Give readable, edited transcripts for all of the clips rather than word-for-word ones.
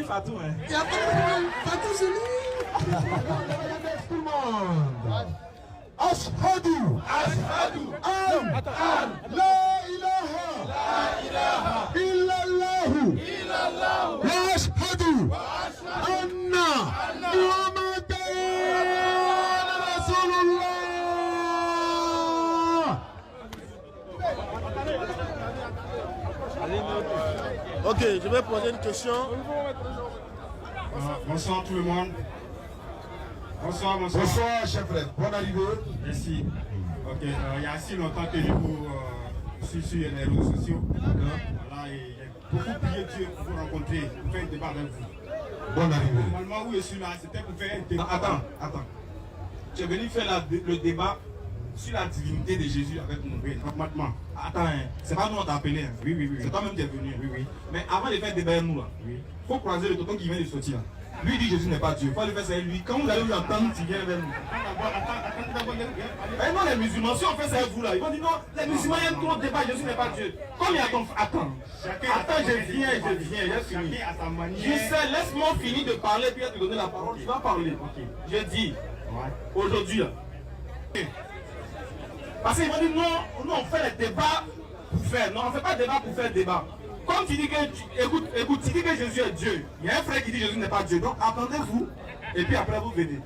Fatou, hein. Il n'y a pas de problème. Fatou, c'est lui. Tout le monde. Ashhadu. Ashhadu. La ilaha. Illallahu. Wa ashhadu. Anna. Muhammadan Rasulullah. Ok, je vais poser une question. Bonsoir tout le monde. Bonsoir, bonsoir. Bonsoir, chef frère. Bonne arrivée. Merci. Ok, il y a si longtemps que je vous suis sur les réseaux sociaux. Voilà, et j'ai beaucoup prié Dieu pour vous rencontrer, pour faire un débat avec vous. Bonne arrivée. Normalement, où je suis là, c'était pour faire un débat. Attends. Tu es venu faire le débat sur la divinité de Jésus avec mon père. Maintenant, attends, c'est pas nous on t'a appelé. Hein. Oui. C'est toi-même qui es venu. Oui. Mais avant de faire le débat, nous là, faut croiser le tonton qui vient de sortir. Lui dit Jésus n'est pas Dieu. Il faut le faire, c'est lui. Quand vous allez lui entendre, tu viens vers nous. Mais non, les musulmans, si on fait ça avec vous là, ils vont dire non, les musulmans aiment trop le débat, Jésus n'est pas Dieu. Comme il y a ton. Attends, je viens, j'ai fini. Je sais, laisse-moi finir de parler, puis te donner la parole. Tu vas parler. Je dis, aujourd'hui là. Parce qu'ils vont dire non, on fait les débats pour faire. Non, on ne fait pas de débat pour faire débat. Comme tu dis que, écoute, tu dis que Jésus est Dieu. Il y a un frère qui dit que Jésus n'est pas Dieu. Donc attendez-vous, et puis après vous venez.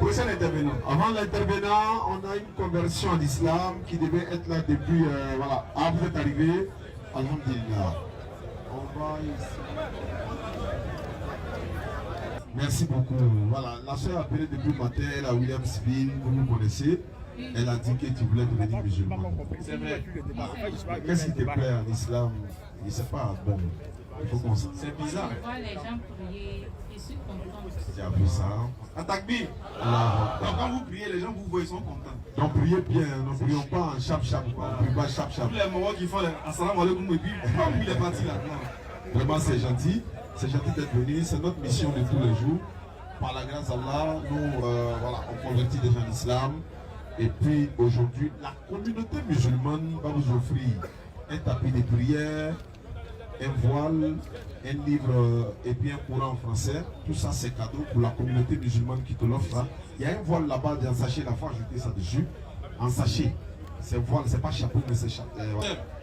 Prochain intervenant. Avant l'intervenant, on a une conversion à l'islam qui devait être là depuis, voilà. Ah, vous êtes arrivé. Alhamdulillah. On va ici. Merci beaucoup. Voilà, la soeur a appelé depuis le matin, la Williamsville, vous me connaissez. Elle a dit que tu voulais devenir musulman. C'est vrai. Qu'est-ce qui te plaît en islam? Je ne sais pas. Bon, il faut qu'on s'en. C'est bizarre. Je vois les gens prier, je suis contente. Tu as vu ça? Attaque bien. Donc quand vous priez, les gens vous voient, ils sont contents. Donc priez bien, ne prions pas en chap-chap. On ne prie pas chap-chap. Tous les moments qui font assalamu alaikum et puis comme il est parti là. Vraiment, c'est gentil. C'est gentil d'être venu. C'est notre mission de tous les jours. Par la grâce d'Allah, nous, voilà, on convertit des gens en islam. Et puis aujourd'hui, la communauté musulmane va vous offrir un tapis de prière, un voile, un livre et puis un Coran en français. Tout ça, c'est cadeau pour la communauté musulmane qui te l'offre. Il y a un voile là-bas, en sachet, la fois ajouter ça dessus. En sachet. C'est voile, c'est pas chapeau, mais c'est chapeau.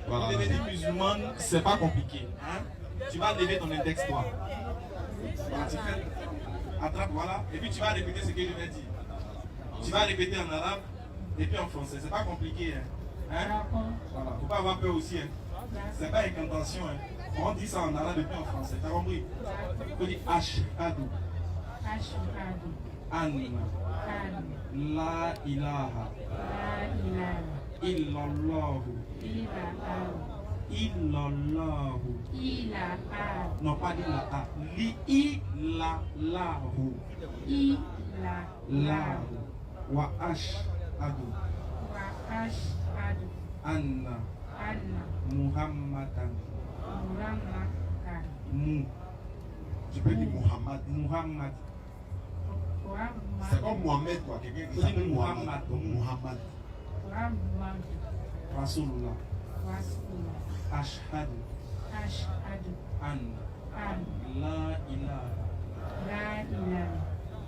Voilà. Devenir musulman, c'est pas compliqué. Hein? Tu vas lever ton index, toi. Voilà, tu fais. Attrape, voilà. Et puis tu vas répéter ce que je vais dire. Tu vas répéter en arabe. Et puis en français, c'est pas compliqué. Hein? Voilà. Faut pas avoir peur aussi. Hein? C'est pas une intention. Hein? On dit ça en arabe et puis en français. T'as compris? Il faut dire Ashhadu. Anna. La ilaha. Illallahu. Illallahu. Non, pas ilaha. Illallahu. Illallahu. Wa ashhadu. Anna. Muhammadan. Tu peux dire Muhammad. Muhammad. C'est comme Mohamed, quoi. Quelqu'un qui s'appelle Muhammad. Muhammad. Rasulullah. Ashhadu. Anna. La ilaha.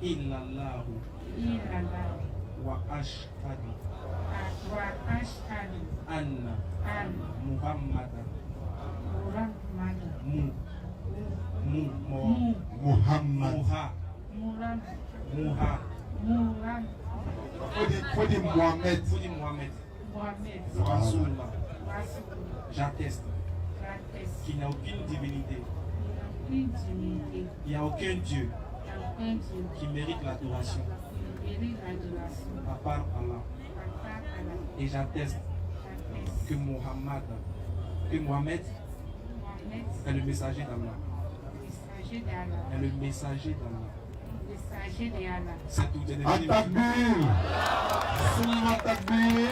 Illallahu. Wa ashhadu. Anna. Muhammadan. Muhammad. Faut dire Mohamed. Faut dire Mohamed. Rasulullah. J'atteste qu'il n'y a aucune divinité. Il n'y a aucun Dieu qui mérite l'adoration à part Allah. Et j'atteste que Mohamed est le messager d'Allah. Est le messager d'Allah. C'est tout. At-Takbir. Summa Takbir.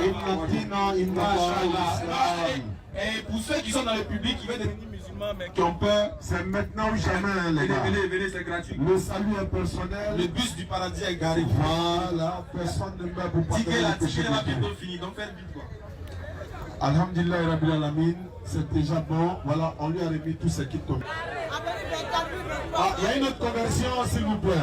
Inna dina inna Islam. Et pour ceux qui sont dans le public, qui veulent devenir musulmans, mais qui ont peur, c'est maintenant ou jamais, les gars. Venez, c'est gratuit. Le salut impersonnel. Le bus du paradis est garé. Voilà, personne ne meurt pour pas la ticket va bientôt finir, donc faites vite quoi. Alhamdulillah Rabbil Alamin, c'est déjà bon. Voilà, on lui a remis tous ses kits comme. Ah, il y a une autre conversion, s'il vous plaît.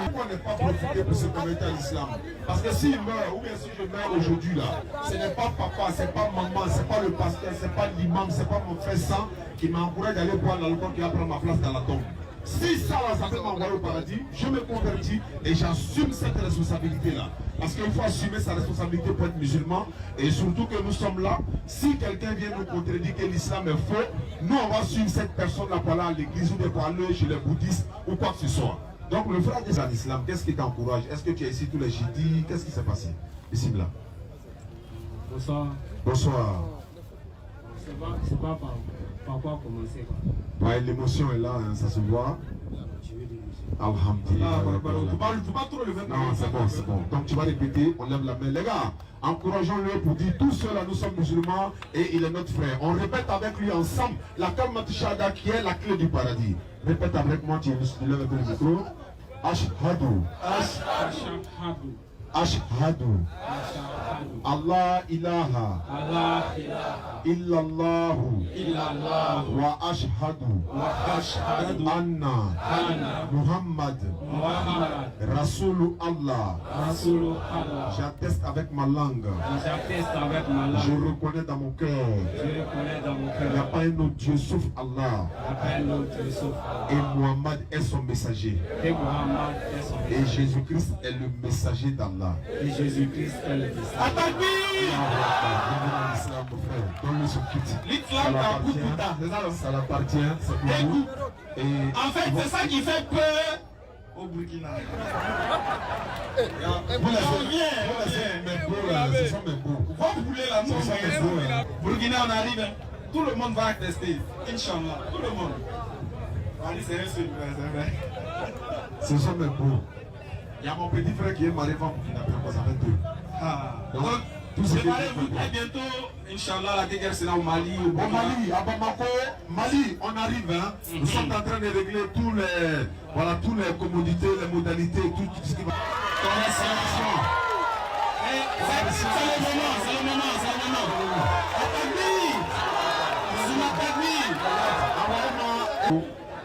Pourquoi ne pas profiter pour se convertir à l'islam? Parce que s'il meurt, ou bien si je meurs aujourd'hui là, ce n'est pas papa, c'est pas maman, c'est pas le pasteur, c'est pas l'imam, c'est pas mon frère sang qui m'encourage d'aller boire l'alcool qui va prendre ma place dans la tombe. Si ça là, ça peut m'envoyer au paradis, je me convertis et j'assume cette responsabilité-là. Parce qu'il faut assumer sa responsabilité pour être musulman. Et surtout que nous sommes là, si quelqu'un vient nous contredire que l'islam est faux, nous on va suivre cette personne-là pour aller à l'église ou pour aller chez les bouddhistes ou quoi que ce soit. Donc le frère de l'islam, qu'est-ce qui t'encourage? Est-ce que tu as ici tous les jeudis? Qu'est-ce qui s'est passé? Ici là. Bonsoir. Bonsoir. C'est pas par quoi commencer quoi. Ouais, l'émotion est là, hein, ça se voit. Alhamdulillah. Faut pas trop le faire. Non, c'est bon, c'est bon. Donc tu vas répéter, on lève la main. Les gars, encourageons-le pour dire tous ceux là, nous sommes musulmans et il est notre frère. On répète avec lui ensemble la kalmat shahada qui est la clé du paradis. Répète avec moi, tu lèves le micro. Ashhadu. Ashhadu. Ashhadu. Allah ilaha. Allah ilaha. Illallahu. Illallahu. Wa ashhadu. Wa ashhadu. Anna. Muhammad. Muhammad. Rasoul Allah. Rasoul Allah. J'atteste avec ma langue. J'atteste avec ma langue. Je reconnais dans mon cœur. Je reconnais dans mon cœur. Il n'y a pas un autre Dieu sauf Allah. Il n'y a pas un autre Dieu sauf Allah. Et Muhammad est son messager. Et Muhammad est son messager. Et Jésus-Christ est le messager d'Allah. Et Jésus-Christ est le messager. Attaque-lui! Donne-le son kit. L'islam d'un coup de putain, c'est ça? Ça l'appartient, c'est pour vous. Et en fait, c'est ça qui fait peur au Burkina. vous ce sont mes beaux. Va brûler la Ce sont mes beaux, hein. Burkina, on arrive. Hein. Tout le monde va attester. Inch'Allah. Tout le monde. Allez, c'est un seul, c'est vrai. Ce sont mes beaux. Il y a mon petit frère qui est marié femme qui n'a pas, ça fait deux. Ah. Donc, Tout préparez-vous très bientôt, Inch'Allah, la guerre sera au Mali. Au Mali, à Bamako, Mali, on arrive. Hein. Nous sommes en train de régler tous les commodités, les modalités, tout ce qui va. C'est le moment, c'est le moment, c'est le moment.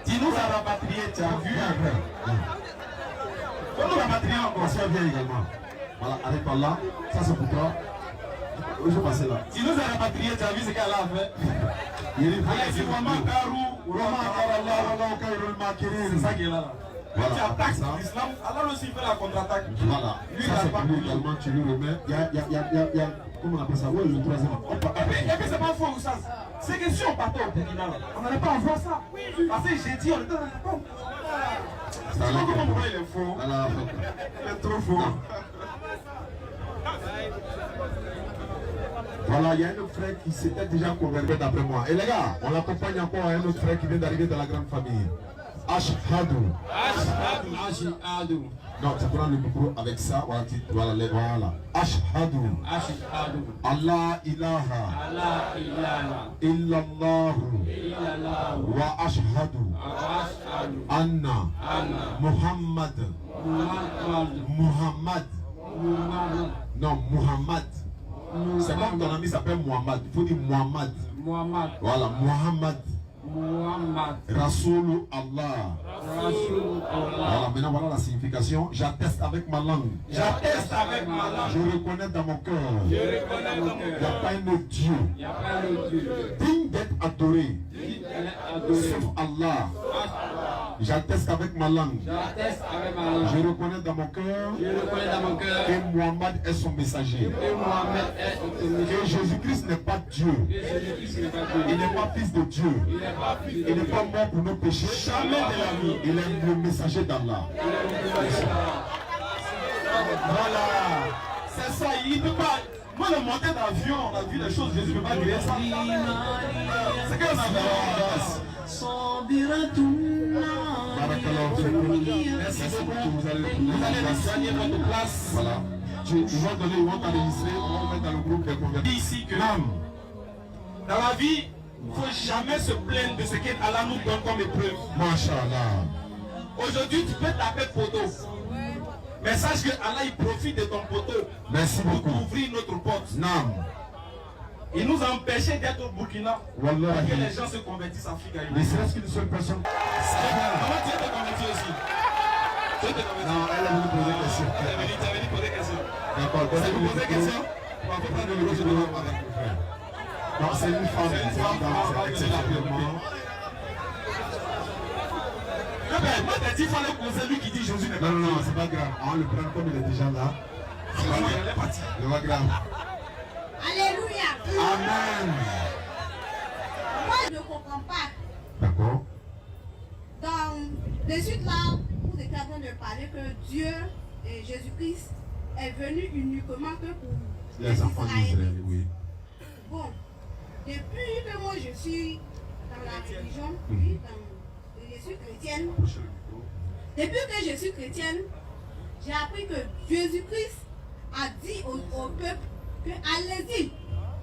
Tu nous as rapatrié, tu as vu un peu. Faut nous rapatrier encore. Ça vient également. Voilà, arrête par là. Ça c'est pour toi. Je vais passer là. Tu nous as rapatrié, tu as vu ce qu'elle a fait. C'est vraiment Karou, c'est ça qui est là. Voilà, tu attaques l'islam, alors aussi il fait la contre-attaque. Voilà, ça c'est pour lui également, tu lui remets. Il y a, comment on appelle ça? Ouais, le troisième. Et puis c'est pas faux, ça. C'est que si on partait au Burkina, on n'allait pas en voir ça. Parce que j'ai dit, on était dans la pompe. Tu vois comment il est faux? Il est trop faux. Voilà, il y a un autre frère qui s'était déjà converti d'après moi. Et les gars, on l'accompagne encore à un autre frère qui vient d'arriver dans la grande famille. Ashhadu. Ashhadu. Non, tu prends le micro avec ça. Voilà. Ashhadu. Ashhadu. Allah ilaha. Allah ilaha. Illallahu. Illallahu. Wa ashhadu. Ashhadu. Anna. Muhammad. Muhammad. Non, Muhammad. C'est comme ton ami s'appelle Muhammad. Il faut dire Muhammad. Muhammad. Voilà, Muhammad. Muhammad. Rasoul Allah. Rasoul Allah. Voilà, maintenant voilà la signification. J'atteste avec ma langue. J'atteste avec ma langue. Je reconnais dans mon cœur. Je reconnais dans mon cœur. Il n'y a pas un autre Dieu. Il n'y a pas un autre Dieu. Digne d'être adoré. Sauf Allah. J'atteste avec ma langue. J'atteste avec ma langue. Je reconnais dans mon cœur. Je reconnais dans mon cœur. Que Muhammad est son messager. Que Mohamed est son messager. Que Jésus-Christ n'est pas Dieu. Que Jésus-Christ n'est pas Dieu. Il n'est pas fils de Dieu. Il n'est pas mort pour nos péchés. Jamais de la vie. Il est le messager d'Allah. Voilà. C'est ça, il ne peut pas. Moi, le monter d'avion, on a vu les choses, Jésus ne peut pas dire ça. C'est qu'on a fait. Merci beaucoup. Vous allez gagner votre place. Voilà. Ils vont t'enregistrer, on va mettre dans le groupe des convertis. Ici que dans la vie, il ne faut jamais se plaindre de ce qu'Allah nous donne comme épreuve. Masha'Allah. Aujourd'hui, tu peux taper poteau. Mais sache que Allah il profite de ton poteau. Merci pour beaucoup. ouvrir notre porte. Nam. Il nous a empêchés d'être au Burkina pour Wallahi. que les gens se convertissent en Afrique. Ne serait-ce qu'une seule personne. Comment tu étais converti aussi? Tu étais converti? Non, elle a voulu poser des questions. Tu as venu poser des questions. D'accord, C'est vous poser des questions? On va prendre le micro, je dois parler. Non, c'est une femme. C'est une femme. Exceptionnellement. Moi, t'as dit, il fallait poser lui qui dit Jésus n'est pas. Non, non, c'est pas grave. On va le prendre comme il est déjà là. C'est pas grave. Alléluia. Amen. Moi, je ne comprends pas. D'accord. De suite là, vous êtes en train de parler que Dieu et Jésus-Christ est venu uniquement que pour Les enfants d'Israël, oui. Bon, depuis que moi je suis dans la religion, puis je suis chrétienne, depuis que je suis chrétienne, j'ai appris que Jésus-Christ a dit au peuple que allez-y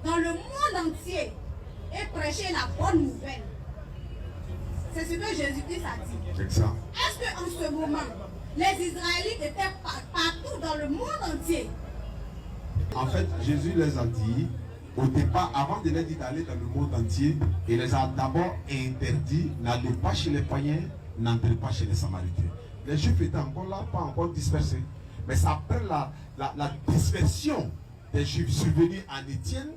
dans le monde entier et prêchez la bonne nouvelle. C'est ce que Jésus-Christ a dit. Exact. Est-ce qu'en ce moment, les Israélites étaient partout dans le monde entier? En fait, Jésus les a dit, au départ, avant de les dire d'aller dans le monde entier, il les a d'abord interdit, n'allez pas chez les païens, n'entrez pas chez les Samaritains. Les Juifs étaient encore là, pas encore dispersés. Mais c'est après la dispersion des Juifs survenus en Étienne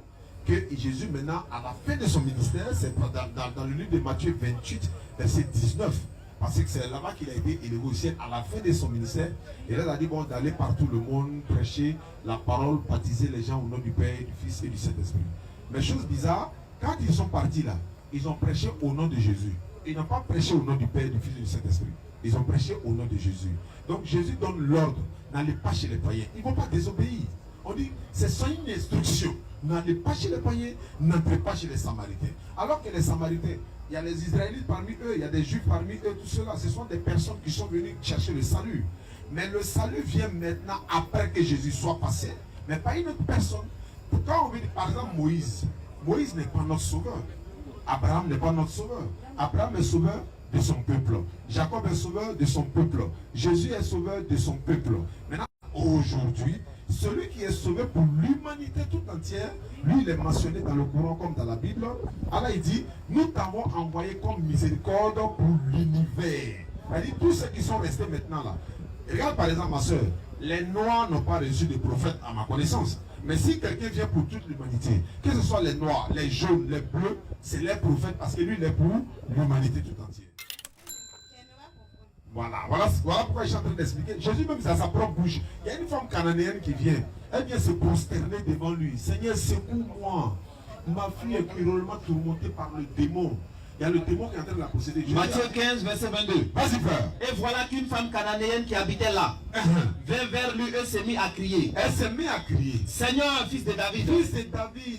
que Jésus, maintenant, à la fin de son ministère, c'est dans le livre de Matthieu 28, verset 19, parce que c'est là-bas qu'il a été élevé au ciel à la fin de son ministère. Et là, il a dit, bon, d'aller partout le monde, prêcher la parole, baptiser les gens au nom du Père, du Fils et du Saint-Esprit. Mais chose bizarre, quand ils sont partis là, ils ont prêché au nom de Jésus. Ils n'ont pas prêché au nom du Père, du Fils et du Saint-Esprit. Ils ont prêché au nom de Jésus. Donc Jésus donne l'ordre, n'allez pas chez les païens. Ils ne vont pas désobéir. On dit, c'est sans une instruction. N'allez pas chez les païens, n'entrez pas chez les Samaritains. Alors que les Samaritains, il y a les Israélites parmi eux, il y a des Juifs parmi eux, tout cela, ce sont des personnes qui sont venues chercher le salut. Mais le salut vient maintenant après que Jésus soit passé, mais pas une autre personne. Quand on veut dire, par exemple, Moïse n'est pas notre sauveur. Abraham n'est pas notre sauveur. Abraham est sauveur de son peuple. Jacob est sauveur de son peuple. Jésus est sauveur de son peuple. Maintenant, aujourd'hui, celui qui est sauvé pour l'humanité tout entière, lui il est mentionné dans le Coran comme dans la Bible. Alors il dit, nous t'avons envoyé comme miséricorde pour l'univers. C'est-à-dire tous ceux qui sont restés maintenant là. Regarde par exemple ma soeur, les noirs n'ont pas reçu de prophète à ma connaissance. Mais si quelqu'un vient pour toute l'humanité, que ce soit les noirs, les jaunes, les bleus, c'est les prophètes parce que lui il est pour l'humanité tout entière. Voilà pourquoi je suis en train d'expliquer. Jésus même c'est à sa propre bouche. Il y a une femme cananéenne qui vient. Elle vient se prosterner devant lui. Seigneur, secoue-moi. Ma fille est cruellement tourmentée par le démon. Il y a le démon qui est en train de la posséder. Matthieu 15, verset 22. Vas-y, frère. Et voilà qu'une femme cananéenne qui habitait là vint vers lui et s'est mise à crier. Elle s'est mise à crier. Seigneur, fils de David,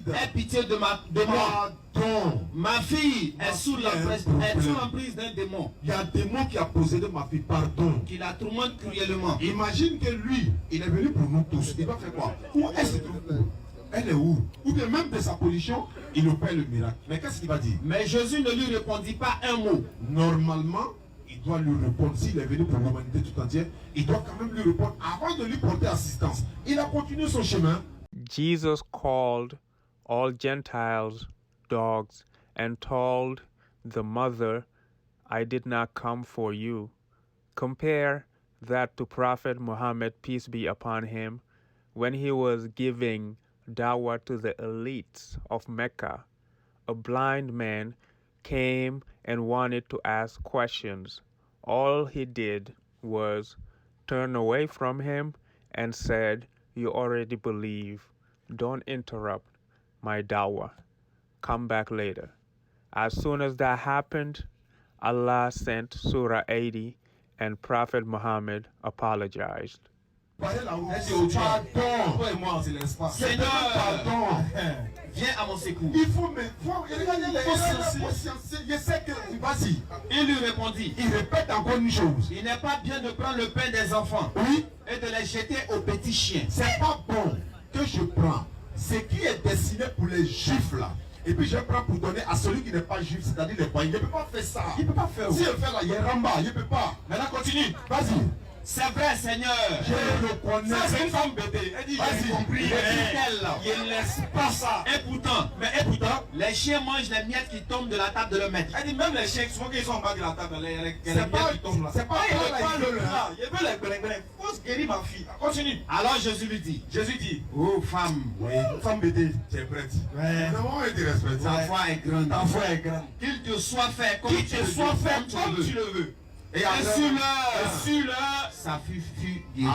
aie pitié de moi. Pardon. Ma fille est sous l'emprise d'un démon. Il y a un démon qui a possédé ma fille. Pardon. Qui la tourmente cruellement. Imagine que lui, il est venu pour nous tous. Il va faire quoi? Où est-ce que elle est où? Ou bien même de sa position, il opère le miracle. Mais qu'est-ce qu'il va dire? Mais Jésus ne lui répondit pas un mot. Normalement, il doit lui répondre. S'il est venu pour l'humanité tout entière, il doit quand même lui répondre avant de lui porter assistance. Il a continué son chemin. Jesus called all Gentiles dogs and told the mother, I did not come for you. Compare that to Prophet Muhammad, peace be upon him, when he was giving dawah to the elites of Mecca. A blind man came and wanted to ask questions. All he did was turn away from him and said, you already believe. Don't interrupt my dawah. Come back later. As soon as that happened, Allah sent Surah 80 and Prophet Muhammad apologized. Pardon. Seigneur, viens à mon secours. Il faut je sais que vas-y. Il lui répondit. Il répète encore une chose. Il n'est pas bien de prendre le pain des enfants. Oui. Et de les jeter aux petits chiens. C'est pas bon que je prends ce qui est destiné pour les juifs là. Et puis je prends pour donner à celui qui n'est pas juif, c'est-à-dire les païens. Il ne peut pas faire ça. Il ne peut pas faire. Si il fait là, il est ramba, il ne peut pas. Maintenant continue. Vas-y. C'est vrai, Seigneur. Je le connais. Ça, c'est une femme bêtée. Elle dit, j'ai compris. Il ne laisse pas ça. Et pourtant, les chiens mangent les miettes qui tombent de la table de leur maître. Elle dit, même les chiens, souvent qu'ils sont en bas de la table, les miettes qui tombent là. C'est pas il là, veut là. Il veut les bringbring. Faut se guérir, ma fille. Continue. Alors Jésus lui dit, oh femme, femme bêtée, tu es prête. ouais, Comment est-tu respectée? ta foi est grande. Ta foi est grande. Qu'il te soit fait comme tu le veux. Et sur l'heure, sa fille fut guérie.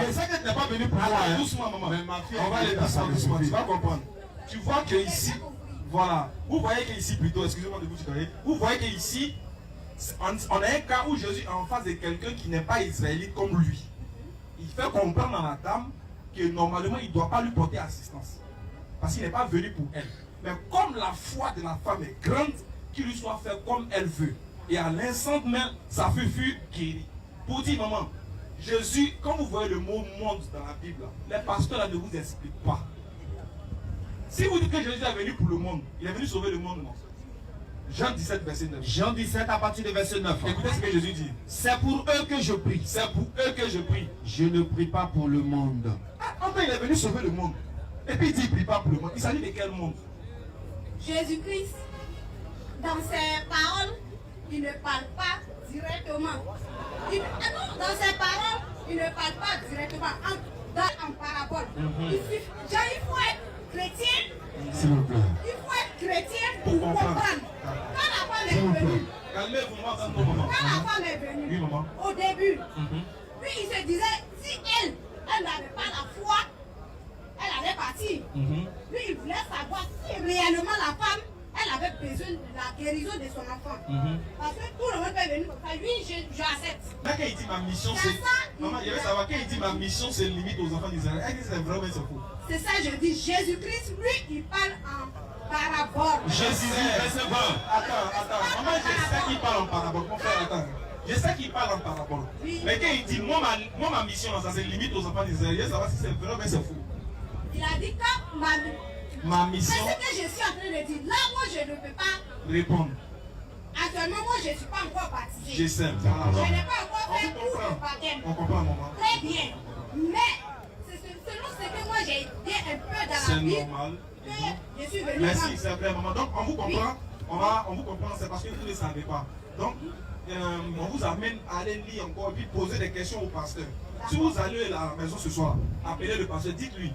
Je sais que tu n'es pas venu pour moi. Attends, doucement, maman. Mais ma fille, on va aller doucement, doucement. Tu vas comprendre. Tu vois que ici, voilà. Vous voyez qu'ici, plutôt, excusez-moi de vous tutoyer. Vous voyez qu'ici, on a un cas où Jésus est en face de quelqu'un qui n'est pas israélite comme lui. Il fait comprendre à la dame que normalement, il ne doit pas lui porter assistance. Parce qu'il n'est pas venu pour elle. Mais comme la foi de la femme est grande, qu'il lui soit fait comme elle veut. Et à l'instant même, sa fille fut guérie. Pour dire, maman, Jésus, quand vous voyez le mot monde dans la Bible, les pasteurs là ne vous expliquent pas. Si vous dites que Jésus est venu pour le monde, il est venu sauver le monde, non? Jean 17, verset 9. Jean 17 à partir de verset 9. Écoutez ce que Jésus dit. C'est pour eux que je prie. C'est pour eux que je prie. Je ne prie pas pour le monde. Enfin, il est venu sauver le monde. Et puis il dit, il ne prie pas pour le monde. Il s'agit de quel monde? Jésus-Christ, dans ses paroles, il ne parle pas directement. Dans ses paroles, il ne parle pas directement. En parabole. Il faut être chrétien. S'il vous plaît. Il faut être chrétien pour comprendre. Quand la femme est venue, Calmez-vous, maman. quand la femme est venue, Oui, maman. au début, puis il se disait, si elle n'avait pas la foi, elle allait partir. Lui, il voulait savoir si réellement la femme, elle avait besoin de la guérison de son enfant. Parce que tout le monde est venu comme ça. Lui, j'accepte. Là, quand il dit ma mission, c'est. Maman, il veut savoir, quand il dit ma mission, c'est limite aux enfants d'Israël. Elle dit c'est vraiment c'est faux. C'est ça, je dis, Jésus-Christ, lui, il parle en parabole. Jésus, verset 20. Attends, maman, je sais qu'il parle en parabole. Mon frère, attends. Je sais qu'il parle en parabole. Oui. Mais quand il dit, moi ma mission, ça c'est limite aux enfants d'Israël. Je veux savoir si c'est vrai, mais c'est faux. Il a dit que Ma mission. c'est ce que je suis en train de dire. Là, moi, je ne peux pas Répondre. Actuellement, moi, je ne suis pas encore baptisée. Je sais. Je n'ai pas encore fait On tout le comprend. baptême. On comprend, maman. Très bien. Mais, selon ce que moi j'ai dit un peu dans la C'est Bible, normal. que je suis venue. Merci, c'est vrai, maman. Donc, on vous comprend. On vous comprend, c'est parce que vous ne savez pas. Donc, on vous amène à aller lire encore et puis poser des questions au pasteur. Si vous allez à la maison ce soir, appelez le pasteur, dites-lui.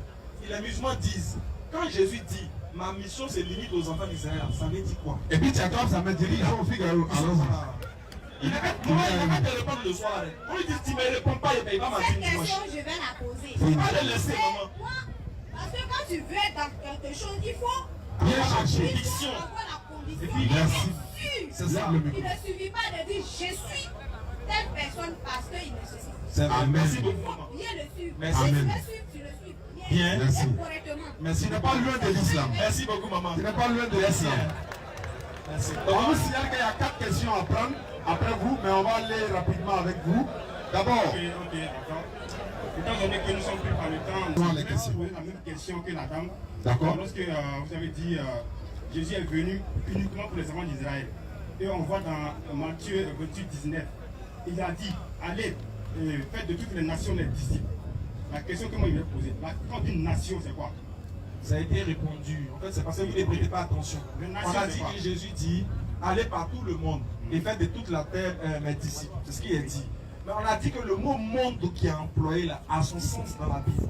Les musulmans disent, quand Jésus dit, ma mission c'est limite aux enfants d'Israël, ça veut dire quoi? Et puis tu attends, ça me dit, il faut faire. Il va te répondre le soir. On lui dit, tu ne me réponds pas, il ne va pas Cette m'atteindre dimanche. question, je vais la poser. Il va le laisser, Mais maman. moi, parce que quand tu veux être dans quelque chose, il faut Bien avoir chercher. la condition. Et puis, merci. C'est ça. Il ne suffit pas de dire, je suis telle personne parce qu'il ne suffit. C'est vrai. Amen. Merci beaucoup, maman. Bien le suivre. Merci. Si tu Amen. le suis, tu le suis. Bien. Merci. Et correctement. Merci. Tu n'es pas loin de l'islam. Merci beaucoup, maman. Tu n'es pas loin de Merci. l'islam. Merci. On vous signale qu'il y a 4 questions à prendre après vous, mais on va aller rapidement avec vous. D'abord, Ok, d'accord. Étant donné que nous sommes pris par le temps, Prends je les vais questions. poser la même question que la dame. D'accord. Lorsque vous avez dit Jésus est venu uniquement pour les enfants d'Israël. Et on voit dans Matthieu 28, 19, il a dit, allez, faites de toutes les nations les disciples. La question que moi je vais poser, quand une nation, c'est quoi? Ça a été répondu. En fait, c'est parce que vous ne prêtez pas attention. On a dit que Jésus dit, allez par tout le monde et faites de toute la terre mes disciples. C'est ce qu'il a dit. Mais on a dit que le mot monde qui est employé là a son sens dans la Bible.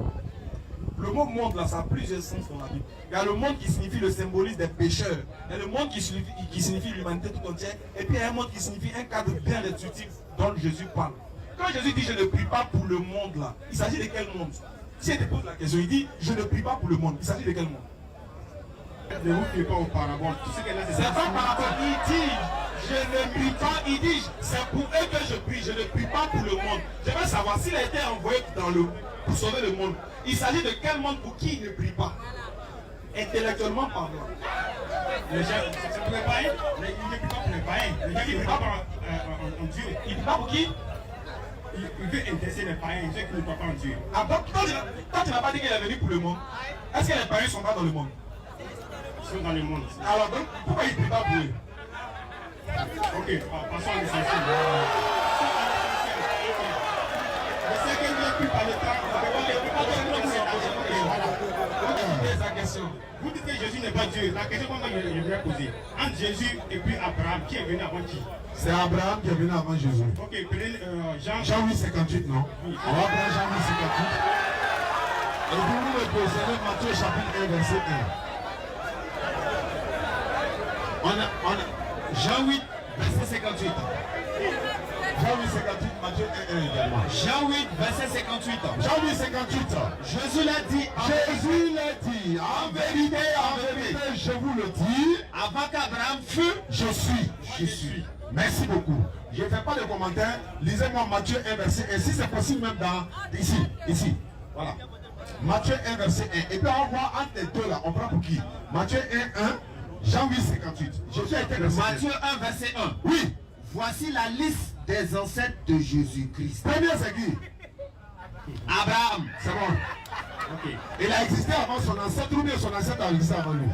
Le mot monde là, ça a plusieurs sens dans la Bible. Il y a le monde qui signifie le symbolisme des pécheurs. Il y a le monde qui signifie l'humanité tout entière. Et puis il y a un monde qui signifie un cadre bien restrictif dont Jésus parle. Quand Jésus dit je ne prie pas pour le monde là, il s'agit de quel monde? Si elle te pose la question, il dit je ne prie pas pour le monde. Il s'agit de quel monde? Ne vous fiez pas aux paraboles. Tout ce qu'elle a, C'est pas par rapport. Il dit je ne prie pas. Il dit c'est pour eux que je prie. Je ne prie pas pour le monde. J'aimerais savoir s'il a été envoyé pour sauver le monde. Il s'agit de quel monde pour qui il ne prie pas? Intellectuellement parlant. Les gens, c'est pour les païens, mais il ne prie pas pour les païens. Les gens qui ne croient pas en Dieu. Il ne prie pas pour qui? Il veut intéresser les païens, ceux qui ne croient pas en Dieu. Ah, donc, quand tu n'as pas dit qu'il est venu pour le monde, est-ce que les païens ne sont pas dans le monde? Ils sont dans le monde. Alors donc, pourquoi il ne prie pas pour eux? Ok, passons à l'essentiel. plus par le temps. Vous dites que Jésus n'est pas Dieu. La question que je voudrais poser, entre Jésus et puis Abraham, qui est venu avant qui? C'est Abraham qui est venu avant Jésus. Ok, prenez Jean. Jean 8, 58, non? Oui. On va prendre Jean 8, 58. Et puis vous me posez Matthieu chapitre 1, verset 1. Jean 8, verset 58. Jean 8, 58, Matthieu 1, 1 également. Jean 8, verset 58. Jean 8, 58. Jésus l'a dit. Jésus l'a dit. En vérité, je vous le dis. Avant qu'Abraham fût, Je suis. Merci beaucoup. Je ne fais pas de commentaires. Lisez-moi Matthieu 1, verset 1. Si c'est possible, même dans. Ici. Voilà. Matthieu 1, verset 1. Et puis on voit entre les deux là. On prend pour qui? Matthieu 1, 1. Jean 8, 58. Jésus a été Matthieu 1, verset 1. Oui. Voici la liste des ancêtres de Jésus-Christ. Premier, c'est qui? Abraham. C'est bon. Ok. Il a existé avant son ancêtre ou bien son ancêtre a existé avant lui?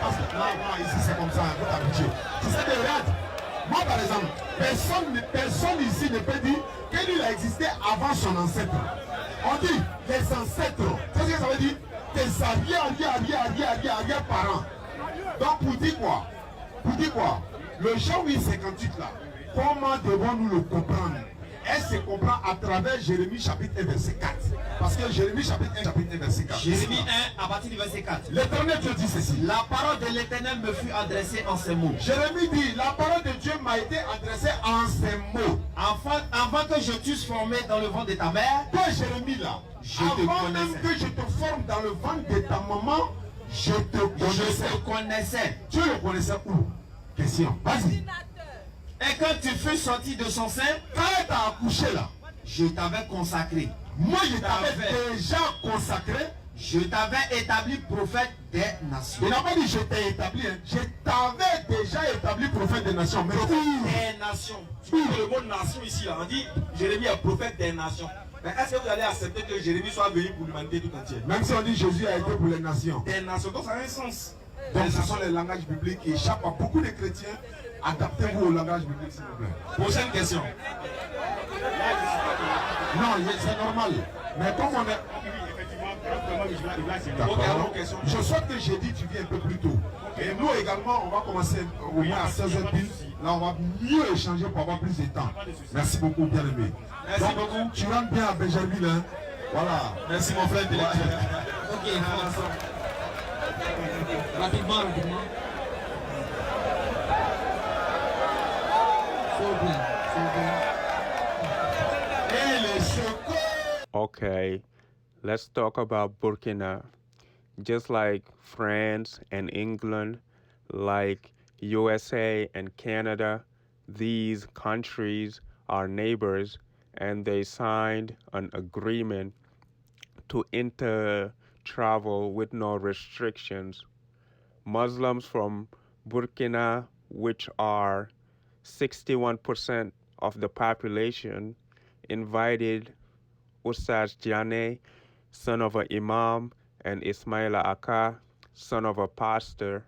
Parce que non, ici c'est comme ça, vous t'habituez. C'est ça que regarde. Moi par exemple, personne ici ne peut dire qu'il a existé avant son ancêtre. On dit les ancêtres. C'est ce que ça veut dire? Tes arrière-parents. Donc pour dire quoi? Le Jean 8, 58 là, comment devons-nous le comprendre? Elle se comprend à travers Jérémie chapitre 1 verset 4. Parce que Jérémie chapitre 1 verset 4. Jérémie 1 à partir du verset 4. L'Éternel Dieu dit ceci. La parole de l'Éternel me fut adressée en ces mots. Jérémie dit, la parole de Dieu m'a été adressée en ces mots. Avant que je t'eusse formé dans le ventre de ta mère, Toi Jérémie là, avant même que je te forme dans le ventre de ta maman, je te connaissais. Tu le connaissais où? Question. Vas-y. et quand tu fus sorti de son sein, Quand elle t'a accouché là, je t'avais consacré. moi je t'avais déjà consacré. Je t'avais établi prophète des nations. Il n'a pas dit je t'ai établi. Hein. Je t'avais déjà établi prophète des nations. Mais où? Des nations. Tu vois le mot nation ici, là, on dit Jérémie est prophète des nations. Mais est-ce que vous allez accepter que Jérémie soit venu pour l'humanité tout entière? Même si on dit Jésus a été pour les nations. Des nations, donc ça a un sens. Donc ce sont les langages bibliques qui échappent à beaucoup de chrétiens. Adaptez-vous au langage biblique s'il vous plaît. Prochaine question. Non, c'est normal. Mais comme on est... D'accord. Je souhaite que j'ai dit tu viens un peu plus tôt. Et nous également, on va commencer au moins à 16h pile. Là, on va mieux échanger pour avoir plus de temps. Merci beaucoup, bien aimé. Merci beaucoup. Tu rentres bien à Benjamin. Hein? Voilà. Merci mon frère intellectuel. Ok, rapidement. Okay, let's talk about Burkina. Just like France and England, like USA and Canada, these countries are neighbors and they signed an agreement to travel with no restrictions. Muslims from Burkina, which are 61% of the population, invited Ustaz Jane, son of an imam, and Ismaila Akka, son of a pastor,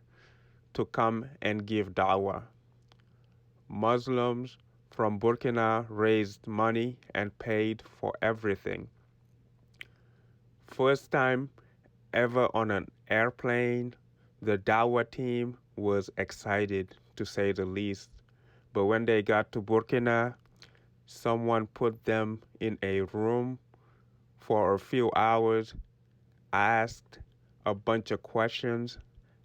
to come and give da'wah. Muslims from Burkina raised money and paid for everything. First time ever on an airplane, the da'wah team was excited, to say the least. But when they got to Burkina, someone put them in a room for a few hours, asked a bunch of questions,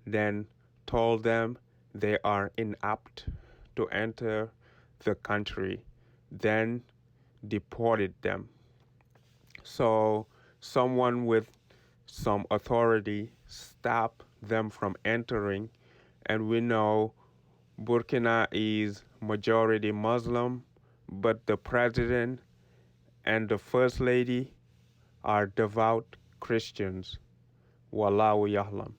then told them they are inapt to enter the country, then deported them. So someone with some authority stopped them from entering, and we know Burkina is majority Muslim, but the president and the first lady are devout Christians. Wallahu ya'lam.